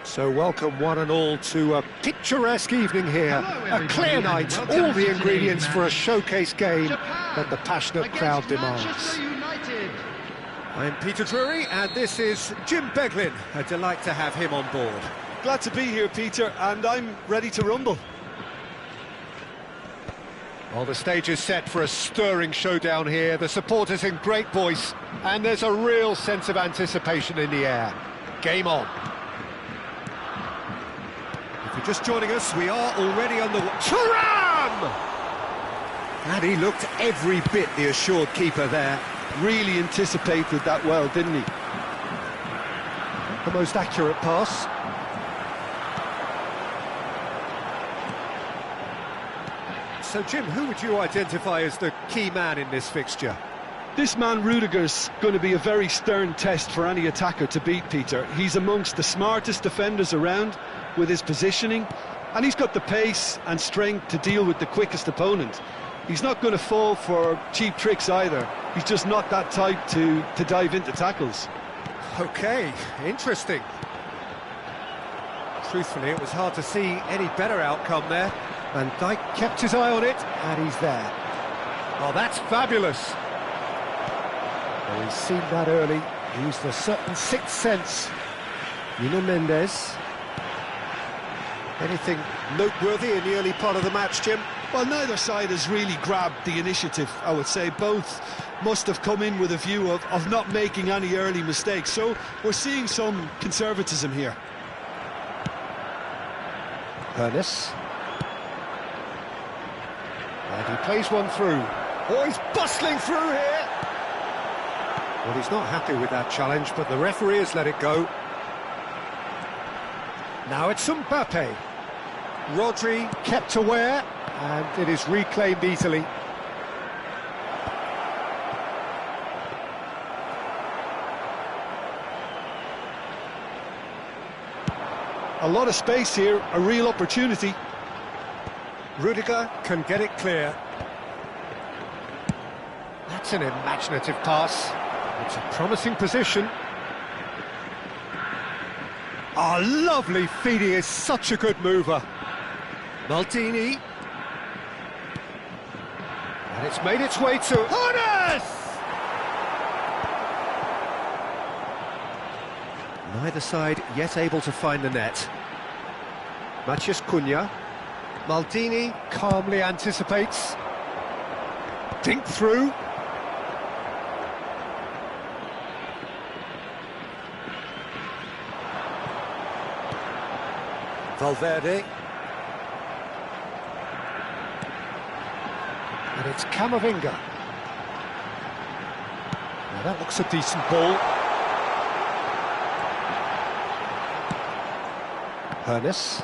So welcome one and all to a picturesque evening here, a clear night, all the ingredients for a showcase game that the passionate crowd demands. I'm Peter Drury and this is Jim Beglin. A delight to have him on board. Glad to be here, Peter, and I'm ready to rumble. Well, the stage is set for a stirring showdown here, the supporters in great voice, and there's a real sense of anticipation in the air. Game on. If you're just joining us, we are already on the... Thuram! And he looked every bit the assured keeper there. Really anticipated that well, didn't he? The most accurate pass. So, Jim, who would you identify as the key man in this fixture? This man, Rudiger's going to be a very stern test for any attacker to beat, Peter. He's amongst the smartest defenders around with his positioning, and he's got the pace and strength to deal with the quickest opponent. He's not going to fall for cheap tricks either. He's just not that type to dive into tackles. OK, interesting. Truthfully, it was hard to see any better outcome there. Van Dijk kept his eye on it, and he's there. Oh, that's fabulous. Well, he's seen that early, used a certain sixth sense. Nuno Mendes. Anything noteworthy in the early part of the match, Jim? Well, neither side has really grabbed the initiative, I would say. Both must have come in with a view of not making any early mistakes. So we're seeing some conservatism here. Ernest. And he plays one through. Oh, he's bustling through here! Well, he's not happy with that challenge, but the referee has let it go. Now it's Mbappe. Rodri kept aware, and it is reclaimed easily. A lot of space here, a real opportunity. Rudiger can get it clear. That's an imaginative pass. It's a promising position. Oh, lovely feeding, is such a good mover. Maldini. And it's made its way to Ernest! Neither side yet able to find the net. Matheus Cunha. Maldini calmly anticipates. Dink through. Valverde. And it's Camavinga. Now that looks a decent ball. Ernest.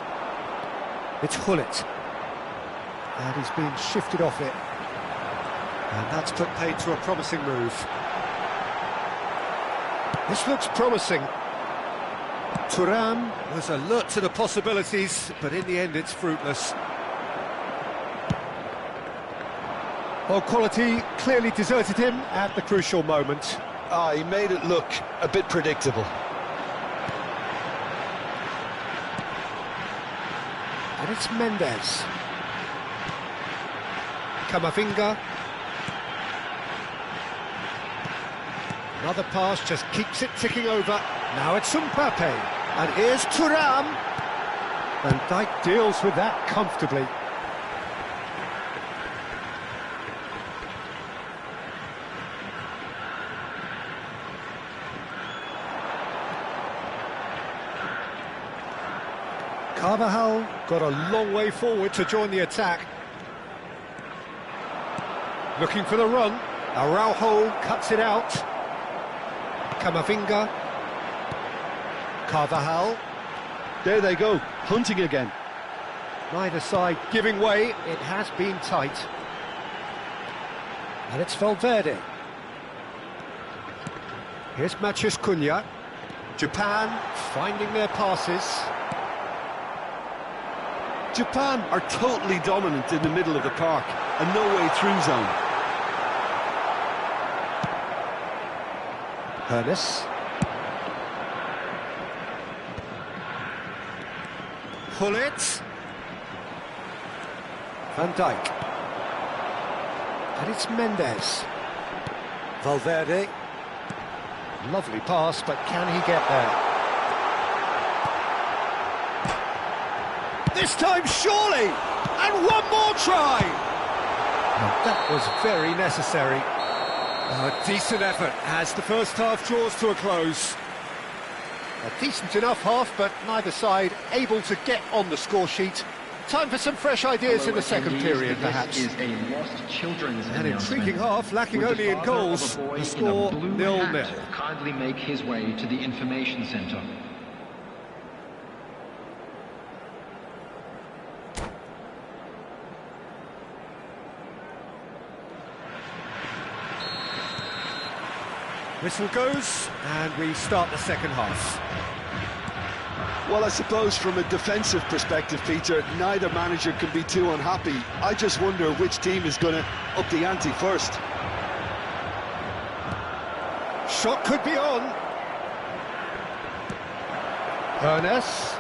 It's Hullet. And he's been shifted off it. And that's put paid to a promising move. This looks promising. Thuram was alert to the possibilities, but in the end it's fruitless. Well, quality clearly deserted him at the crucial moment. He made it look a bit predictable. And it's Mendes. Camavinga. Another pass just keeps it ticking over. Now it's Mbappe. And here's Thuram. Van Dijk deals with that comfortably. Carvajal got a long way forward to join the attack. Looking for the run. Araujo cuts it out. Camavinga. Carvajal. There they go, hunting again. Neither side giving way. It has been tight. And it's Valverde. Here's Matheus Cunha. Japan finding their passes. Japan are totally dominant in the middle of the park, and no way through zone. Hernes. Gullit. Van Dijk. And it's Mendes. Valverde. Lovely pass, but can he get there? This time, surely! And one more try! That was very necessary. A decent effort as the first half draws to a close. A decent enough half, but neither side able to get on the score sheet. Time for some fresh ideas in the second period, perhaps. An intriguing half, lacking only in goals. The score 0-0. Kindly make his way to the information centre. Whistle goes, and we start the second half. Well, I suppose from a defensive perspective, Peter, neither manager can be too unhappy. I just wonder which team is going to up the ante first. Shot could be on. Hernes.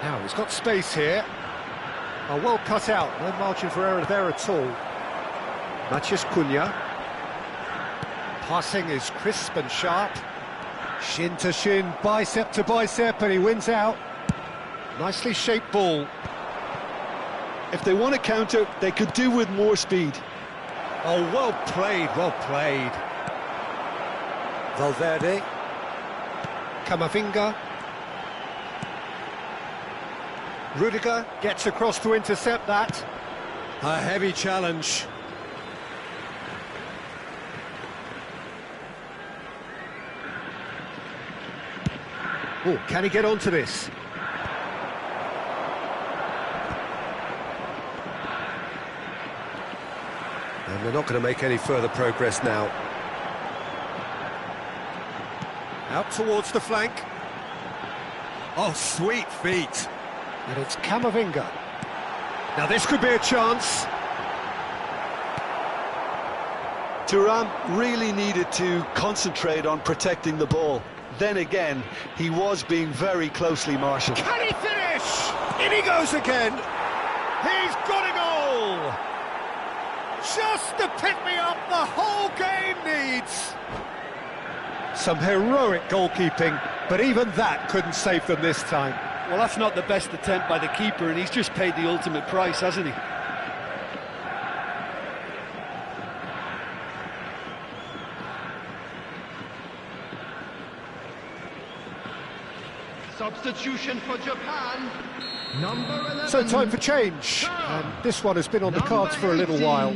Now, he's got space here. Oh, well cut out, no margin for error there at all. Matheus Cunha. Passing is crisp and sharp. Shin to shin, bicep to bicep, and he wins out. Nicely shaped ball. If they want to counter, they could do with more speed. Oh, well played, well played. Valverde. Camavinga. Rudiger gets across to intercept that. A heavy challenge. Oh, can he get onto this? And they're not going to make any further progress now. Out towards the flank. Oh, sweet feet. And it's Camavinga. Now this could be a chance. Thuram really needed to concentrate on protecting the ball. Then again, he was being very closely marshalled. Can he finish? In he goes again. He's got a goal. Just the pick-me-up the whole game needs. Some heroic goalkeeping, but even that couldn't save them this time. Well, that's not the best attempt by the keeper, and he's just paid the ultimate price, hasn't he? Substitution for Japan. Number 11. So time for change, and this one has been on the cards for a little while.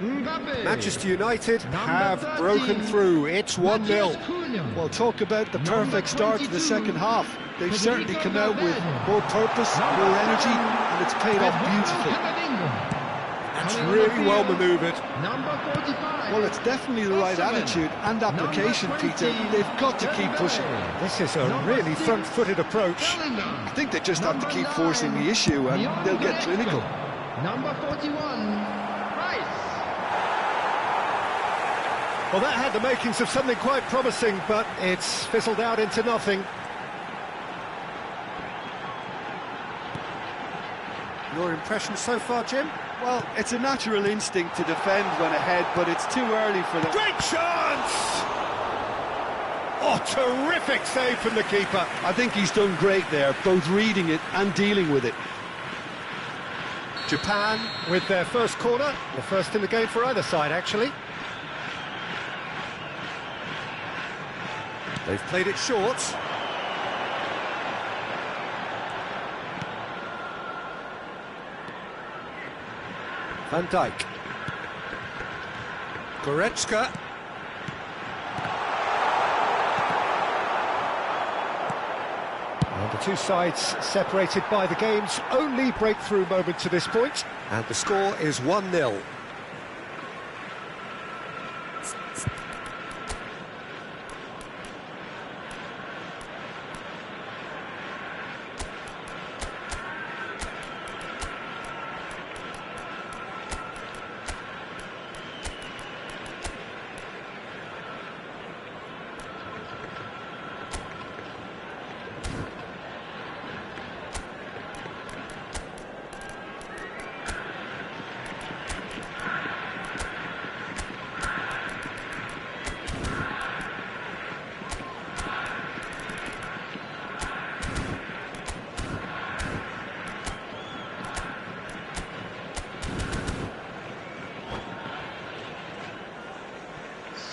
Mbappe. Manchester United have broken through. It's 1-0. Well, talk about the perfect start to the second half. They've certainly come out with more purpose, more energy, and it's paid off beautifully. And That's really well manoeuvred. Number 45. Well, it's definitely the right attitude and application, Peter. They've got to keep pushing. This is a really front-footed approach. I think they just have to keep forcing the issue and they'll get clinical. Number 41, Price. Well, that had the makings of something quite promising, but it's fizzled out into nothing. Your impression so far, Jim? Well, it's a natural instinct to defend when ahead, but it's too early for them. Great chance! Oh, terrific save from the keeper. I think he's done great there, both reading it and dealing with it. Japan with their first corner, the first in the game for either side, actually. They've played it short. Van Dijk. Goretzka. And the two sides separated by the game's only breakthrough moment to this point. And the score is 1-0.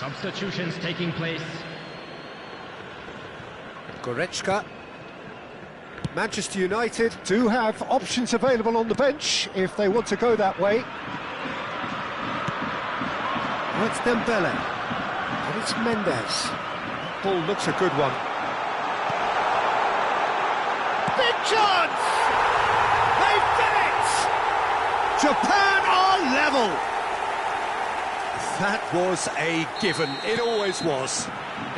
Substitutions taking place. Goretzka. Manchester United do have options available on the bench if they want to go that way. Oh, it's Dembele. And it's Mendes. That ball looks a good one. Big chance! They've done it! Japan are level! That was a given. It always was.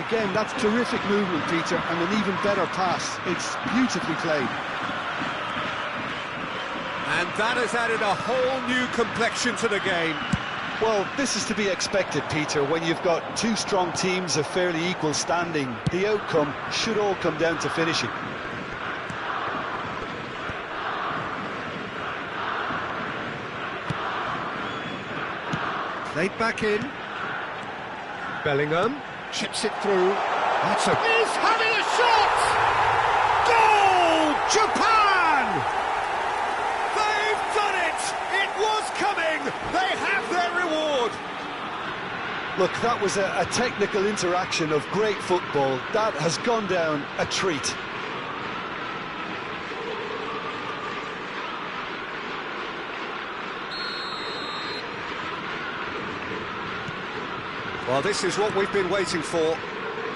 Again, that's terrific movement, Peter, and an even better pass. It's beautifully played. And that has added a whole new complexion to the game. Well, this is to be expected, Peter, when you've got two strong teams of fairly equal standing. The outcome should all come down to finishing. Played back in. Bellingham chips it through. That's a... He's having a shot! Goal! Japan! They've done it! It was coming! They have their reward! Look, that was a technical interaction of great football. That has gone down a treat. Well, this is what we've been waiting for.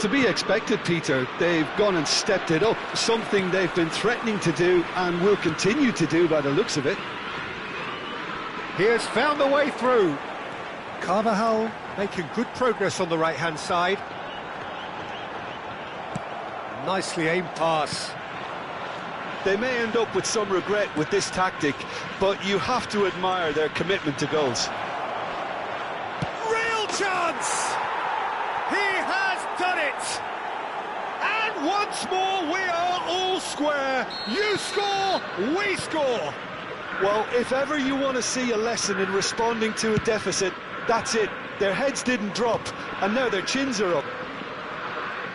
To be expected, Peter. They've gone and stepped it up, something they've been threatening to do and will continue to do by the looks of it. He has found the way through. Carvajal making good progress on the right-hand side. Nicely aimed pass. They may end up with some regret with this tactic, but you have to admire their commitment to goals. Chance! He has done it! And once more we are all square. You score, we score! Well, if ever you want to see a lesson in responding to a deficit, that's it. Their heads didn't drop, and now their chins are up.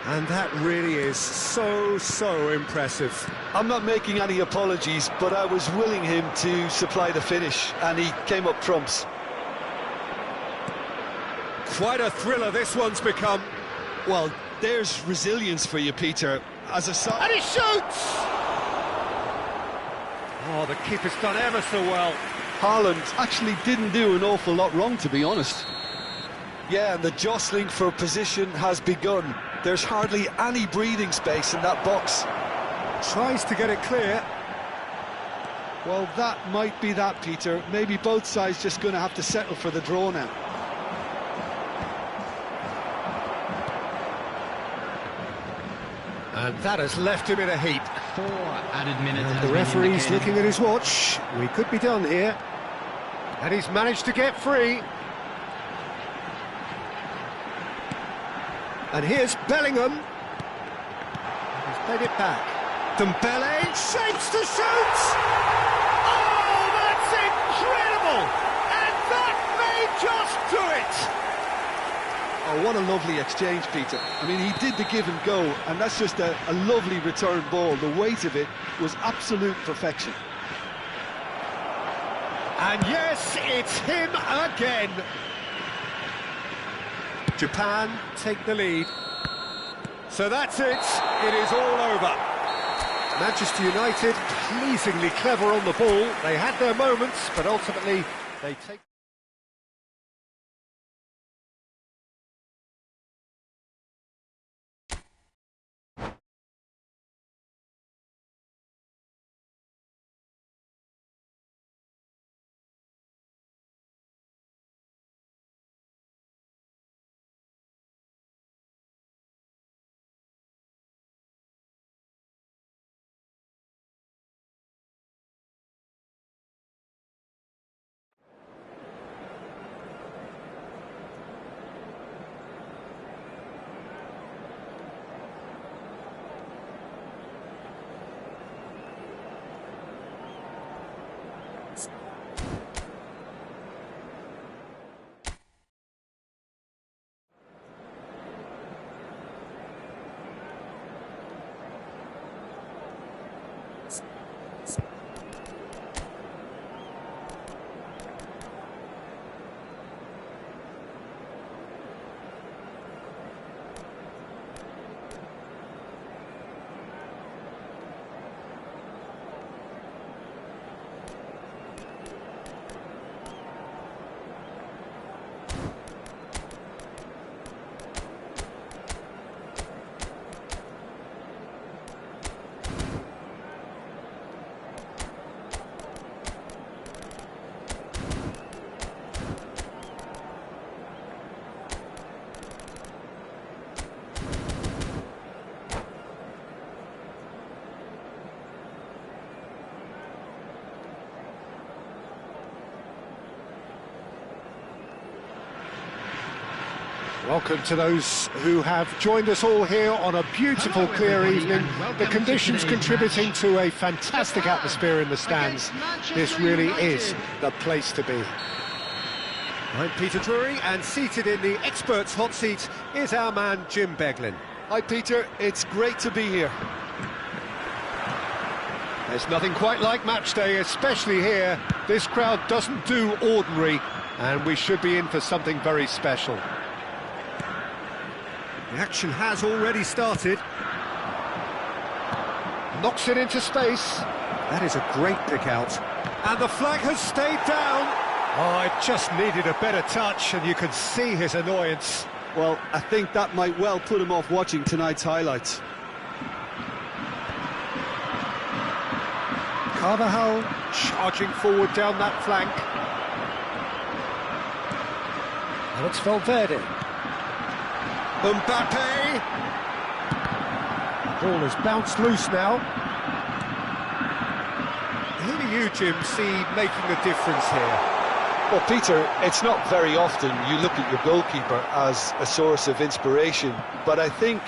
And that really is so impressive. I'm not making any apologies, but I was willing him to supply the finish, and he came up trumps. Quite a thriller this one's become. Well, there's resilience for you, Peter. As a side... And he shoots! Oh, the keeper's done ever so well. Haaland actually didn't do an awful lot wrong, to be honest. Yeah, and the jostling for position has begun. There's hardly any breathing space in that box. Tries to get it clear. Well, that might be that, Peter. Maybe both sides just going to have to settle for the draw now. And that has left him in a heap. 4 added minutes. And the referee's looking at his watch. We could be done here. And he's managed to get free. And here's Bellingham. He's played it back. Dembele shapes to shoot! Oh, that's incredible! And that may just do it! Oh, what a lovely exchange, Peter. I mean, he did the give and go, and that's just a lovely return ball. The weight of it was absolute perfection. And yes, it's him again. Japan take the lead. So that's it. It is all over. Manchester United pleasingly clever on the ball. They had their moments, but ultimately they take... Welcome to those who have joined us all here on a beautiful, clear evening. The conditions contributing to a fantastic atmosphere in the stands. This really is the place to be. I'm Peter Drury, and seated in the experts' hot seat is our man Jim Beglin. Hi, Peter. It's great to be here. There's nothing quite like match day, especially here. This crowd doesn't do ordinary, and we should be in for something very special. The action has already started. Knocks it into space. That is a great pick out. And the flag has stayed down. Oh, it just needed a better touch, and you can see his annoyance. Well, I think that might well put him off watching tonight's highlights. Carvajal charging forward down that flank. And it's Valverde. Mbappe! Ball has bounced loose now. Who do you, Jim, see making the difference here? Well, Peter, it's not very often you look at your goalkeeper as a source of inspiration, but I think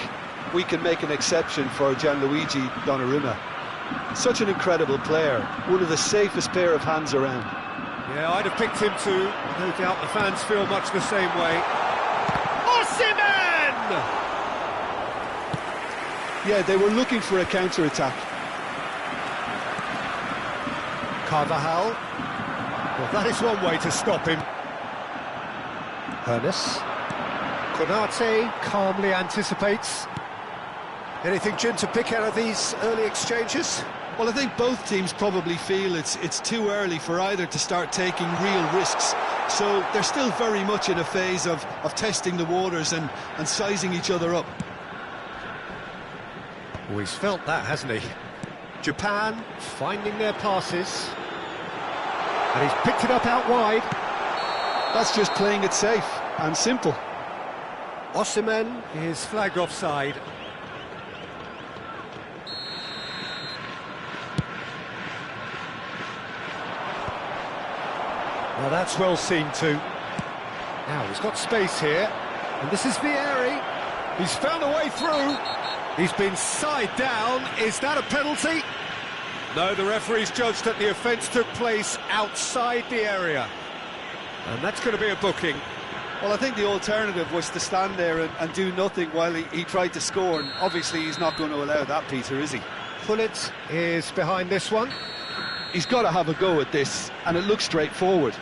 we can make an exception for Gianluigi Donnarumma. Such an incredible player, one of the safest pair of hands around. Yeah, I'd have picked him too. No doubt the fans feel much the same way. Osimhen! Yeah, they were looking for a counter-attack. Carvajal. Well, that is one way to stop him. Hernes. Konate calmly anticipates. Anything, Jim, to pick out of these early exchanges? Well, I think both teams probably feel it's too early for either to start taking real risks. So they're still very much in a phase of testing the waters and sizing each other up. Oh, he's felt that, hasn't he? Japan finding their passes. And he's picked it up out wide. That's just playing it safe and simple. Osimhen is flagged offside. Now that's well seen too. Now he's got space here, and this is Vieri. He's found a way through. He's been side down. Is that a penalty? No, the referee's judged that the offence took place outside the area. And that's going to be a booking. Well, I think the alternative was to stand there and do nothing while he tried to score, and obviously he's not going to allow that, Peter, is he? Pullet is behind this one. He's got to have a go at this, and it looks straightforward.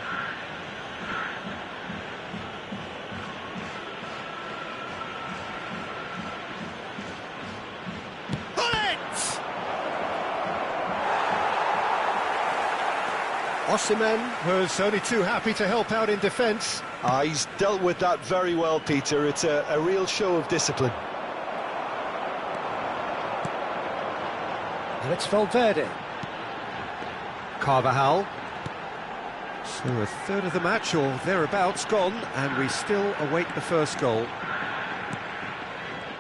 Osimhen was only too happy to help out in defence. He's dealt with that very well, Peter. It's a real show of discipline. And it's Valverde. Carvajal. So a third of the match or thereabouts gone, and we still await the first goal.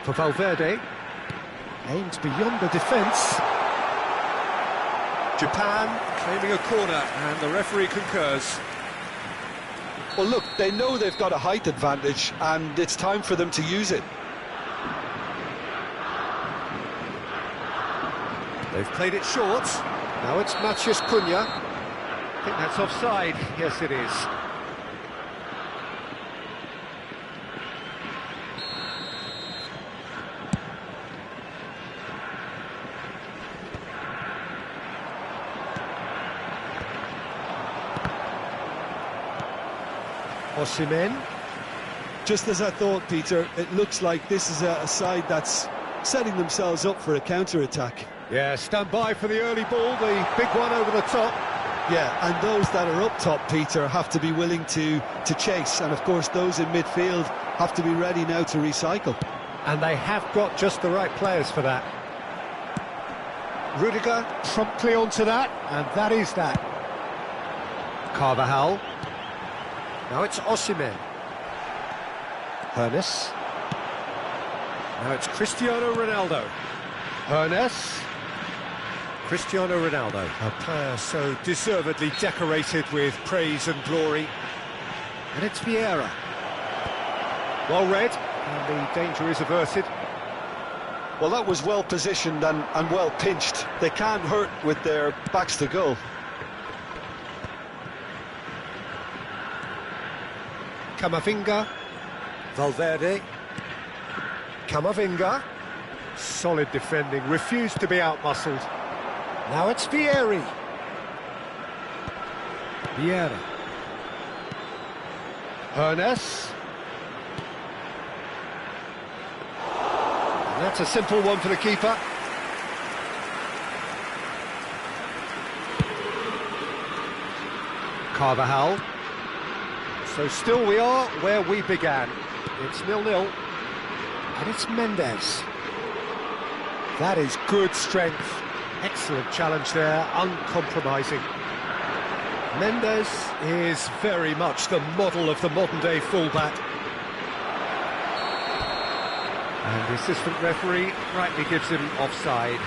For Valverde. Aimed beyond the defence. Japan claiming a corner, and the referee concurs. Well, look, they know they've got a height advantage, and it's time for them to use it. They've played it short. Now it's Matheus Cunha. I think that's offside. Yes, it is. Osimhen. Just as I thought, Peter, it looks like this is a side that's setting themselves up for a counter-attack. Yeah, stand by for the early ball, the big one over the top. Yeah, and those that are up top, Peter, have to be willing to chase, and of course those in midfield have to be ready now to recycle. And they have got just the right players for that. Rudiger promptly onto that, and that is that. Carvajal. Now it's Osimhen. Hernes. Now it's Cristiano Ronaldo. Hernes. Cristiano Ronaldo, a player so deservedly decorated with praise and glory. And it's Vieira. Well read, and the danger is averted. Well, that was well positioned and well pinched. They can't hurt with their backs to goal. Camavinga. Valverde. Camavinga. Solid defending, refused to be outmuscled. Now it's Vieri. Vieira. Hernes. And that's a simple one for the keeper. Carvajal. So still we are where we began. It's 0-0. And it's Mendes. That is good strength. Excellent challenge there, uncompromising. Mendes is very much the model of the modern-day fullback. And the assistant referee rightly gives him offside.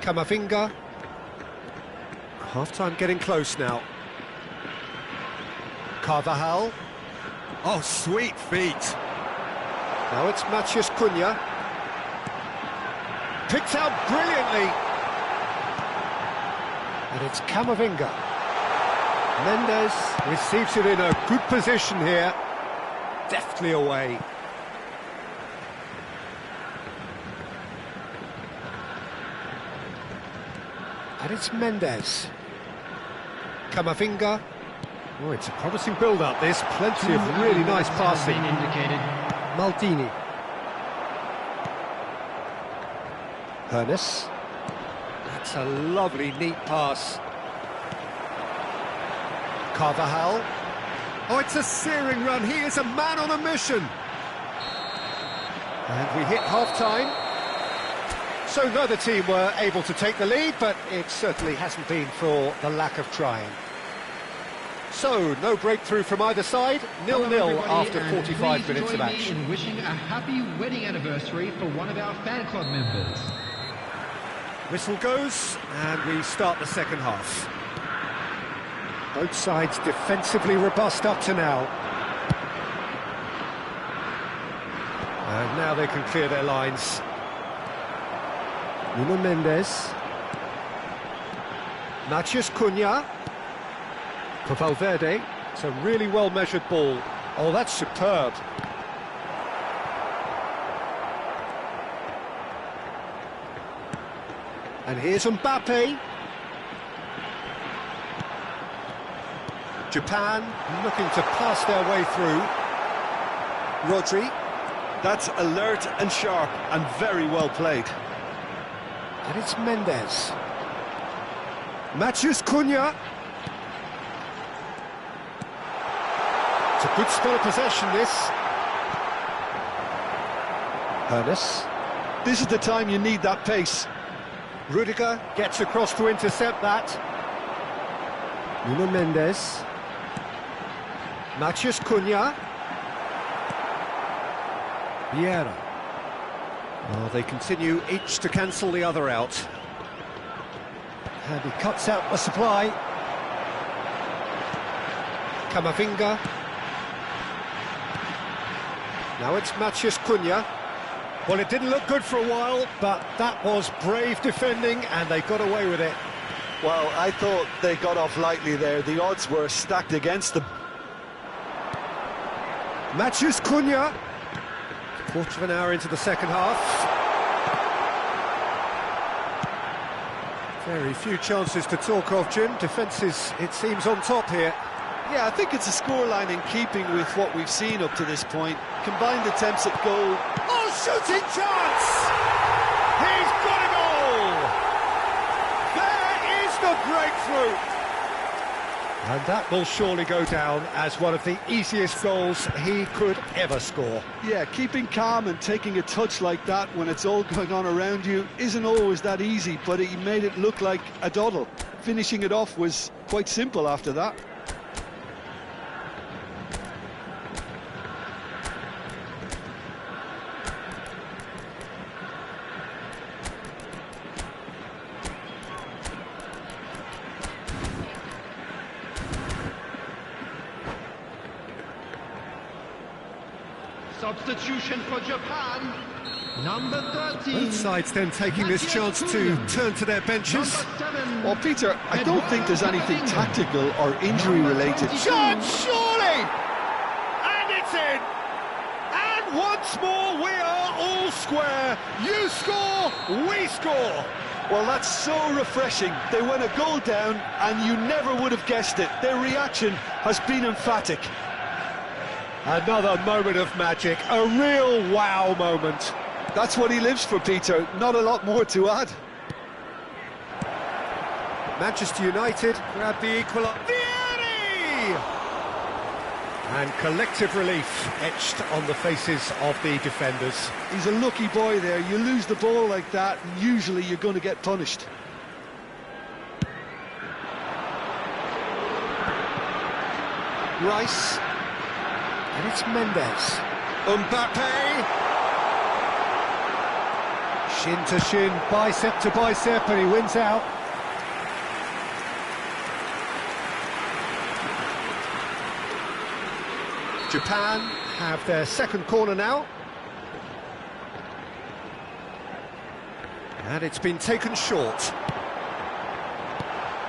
Camavinga. Half-time getting close now. Carvajal. Oh, sweet feet. Now it's Matheus Cunha. Picked out brilliantly. And it's Camavinga. Mendes receives it in a good position here. Deftly away. And it's Mendes. Camavinga. Oh, it's a promising build-up, this. Plenty of really nice passing. Maldini. Hernes. That's a lovely, neat pass. Carvajal. Oh, it's a searing run. He is a man on a mission. And we hit half-time. So neither team were able to take the lead, but it certainly hasn't been for the lack of trying. So, no breakthrough from either side, 0-0 after 45 minutes of action. In wishing a happy wedding anniversary for one of our fan club members. Whistle goes, and we start the second half. Both sides defensively robust up to now. And now they can clear their lines. Nuno Mendes. Matheus Cunha. For Valverde. It's a really well-measured ball. Oh, that's superb. And here's Mbappe. Japan looking to pass their way through. Rodri. That's alert and sharp and very well played. And it's Mendes. Matheus Cunha. It's a good spell of possession, this. Ernest. This is the time you need that pace. Rudiger gets across to intercept that. Nuno Mendes. Matheus Cunha. Vieira. Oh, they continue each to cancel the other out. And he cuts out the supply. Camavinga. Now it's Matheus Cunha. Well, it didn't look good for a while, but that was brave defending, and they got away with it. Well, I thought they got off lightly there. The odds were stacked against them. Matheus Cunha. Quarter of an hour into the second half. Very few chances to talk of, Jim. Defences, it seems, on top here. Yeah, I think it's a scoreline in keeping with what we've seen up to this point. Combined attempts at goal. Oh, shooting chance! He's got a goal! There is the breakthrough! And that will surely go down as one of the easiest goals he could ever score. Yeah, keeping calm and taking a touch like that when it's all going on around you isn't always that easy, but he made it look like a doddle. Finishing it off was quite simple after that. Substitution for Japan, number 13. Both sides then taking this chance to turn to their benches. Well, Peter, I don't think there's anything tactical or injury-related. Shot, surely! And it's in! And once more we are all square. You score, we score! Well, that's so refreshing. They went a goal down and you never would have guessed it. Their reaction has been emphatic. Another moment of magic, a real wow moment. That's what he lives for, Peter. Not a lot more to add. Manchester United grab the equaliser. Vieri! And collective relief etched on the faces of the defenders. He's a lucky boy there. You lose the ball like that, and usually you're going to get punished. Rice. And it's Mendes. Mbappe. Shin to shin, bicep to bicep, and he wins out. Japan have their second corner now. And it's been taken short.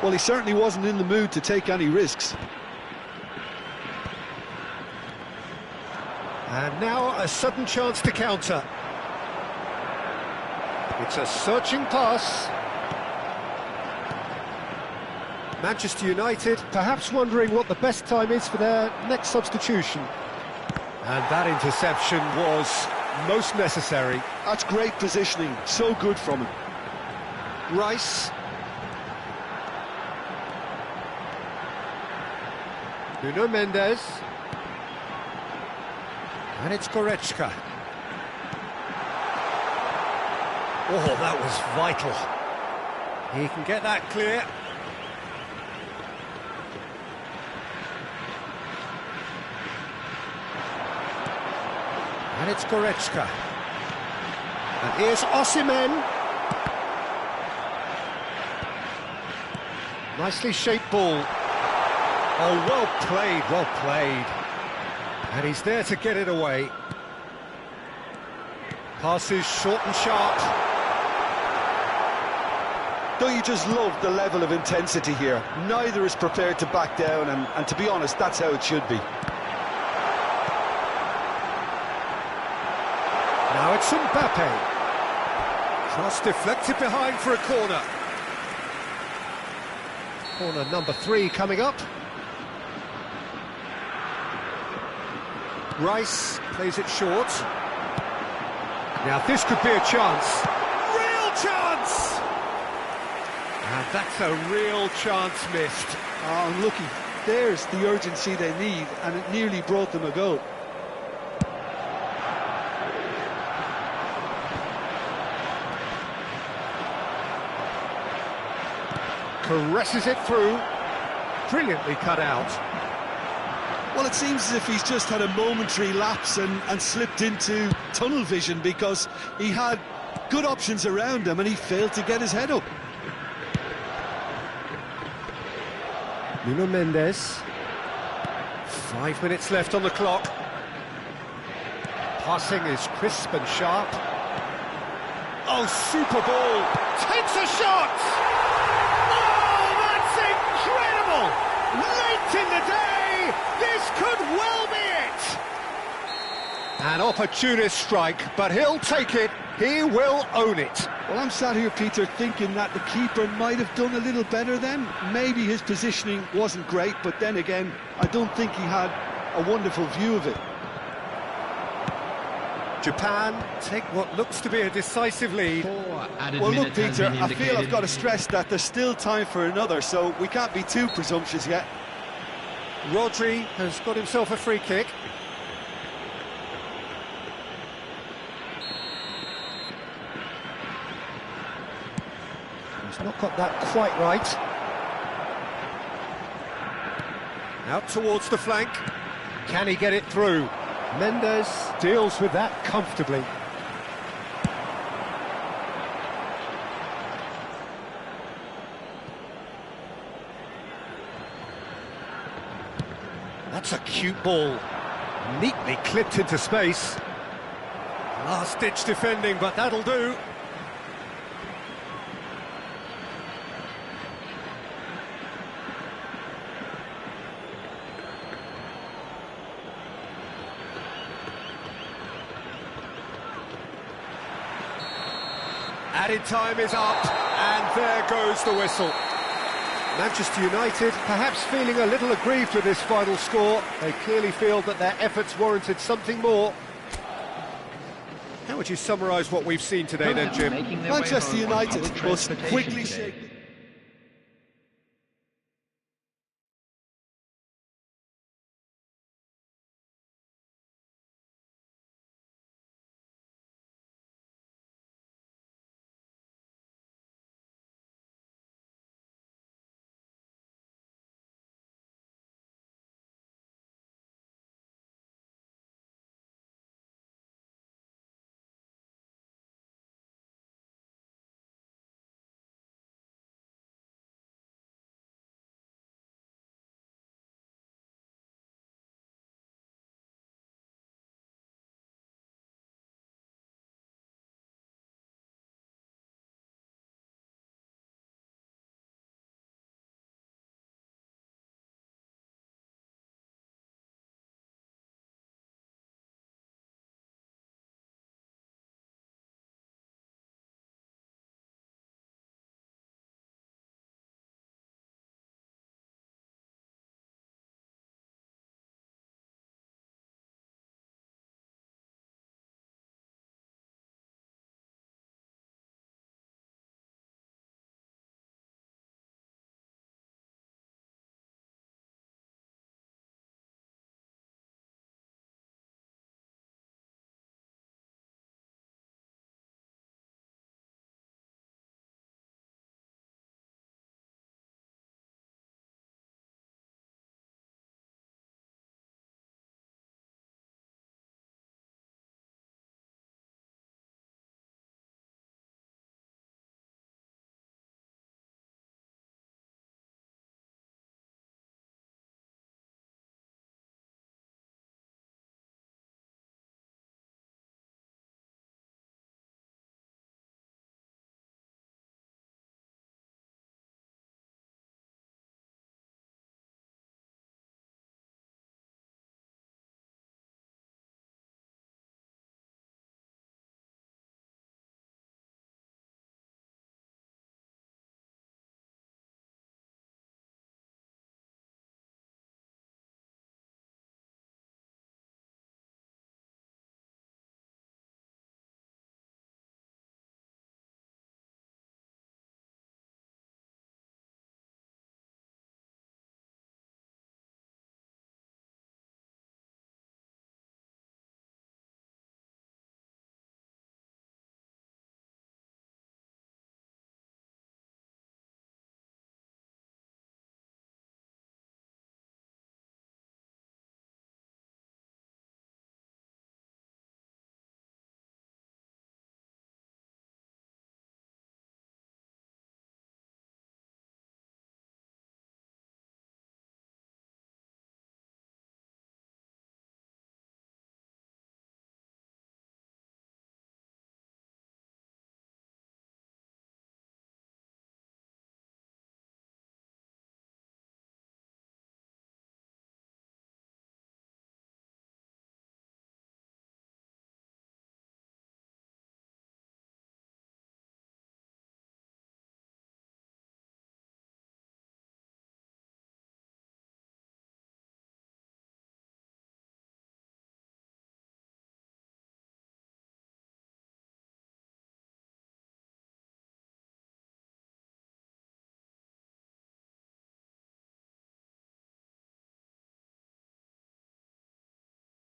Well, he certainly wasn't in the mood to take any risks. And now a sudden chance to counter. It's a searching pass. Manchester United perhaps wondering what the best time is for their next substitution. And that interception was most necessary. That's great positioning, so good from him. Rice. Nuno Mendes. And it's Goretzka. Oh, that was vital. He can get that clear. And it's Goretzka. And here's Osimhen. Nicely shaped ball. Oh, well played, well played. And he's there to get it away. Passes short and sharp. Don't you just love the level of intensity here? Neither is prepared to back down, and to be honest, that's how it should be. Now it's Mbappe. Cross deflected behind for a corner. Corner number 3 coming up. Rice plays it short. Now this could be a chance. Real chance! And that's a real chance missed. Oh, unlucky. There's the urgency they need, and it nearly brought them a goal. Caresses it through. Brilliantly cut out. Well, it seems as if he's just had a momentary lapse and slipped into tunnel vision, because he had good options around him and he failed to get his head up. Nuno Mendes. 5 minutes left on the clock. Passing is crisp and sharp. Oh, super ball. Takes a shot! Oh, that's incredible! Late in the day, this could well be it! An opportunist strike, but he'll take it. He will own it. Well, I'm sat here, Peter, thinking that the keeper might have done a little better then. Maybe his positioning wasn't great, but then again, I don't think he had a wonderful view of it. Japan take what looks to be a decisive lead. Well, look, Peter, I feel I've got to stress that there's still time for another, so we can't be too presumptuous yet. Rodri has got himself a free kick. He's not got that quite right. Out towards the flank. Can he get it through? Mendes deals with that comfortably. That's a cute ball. Neatly clipped into space. Last-ditch defending, but that'll do. Added time is up, and there goes the whistle. Manchester United perhaps feeling a little aggrieved with this final score. They clearly feel that their efforts warranted something more. How would you summarise what we've seen today then, Jim? Manchester United must quickly shake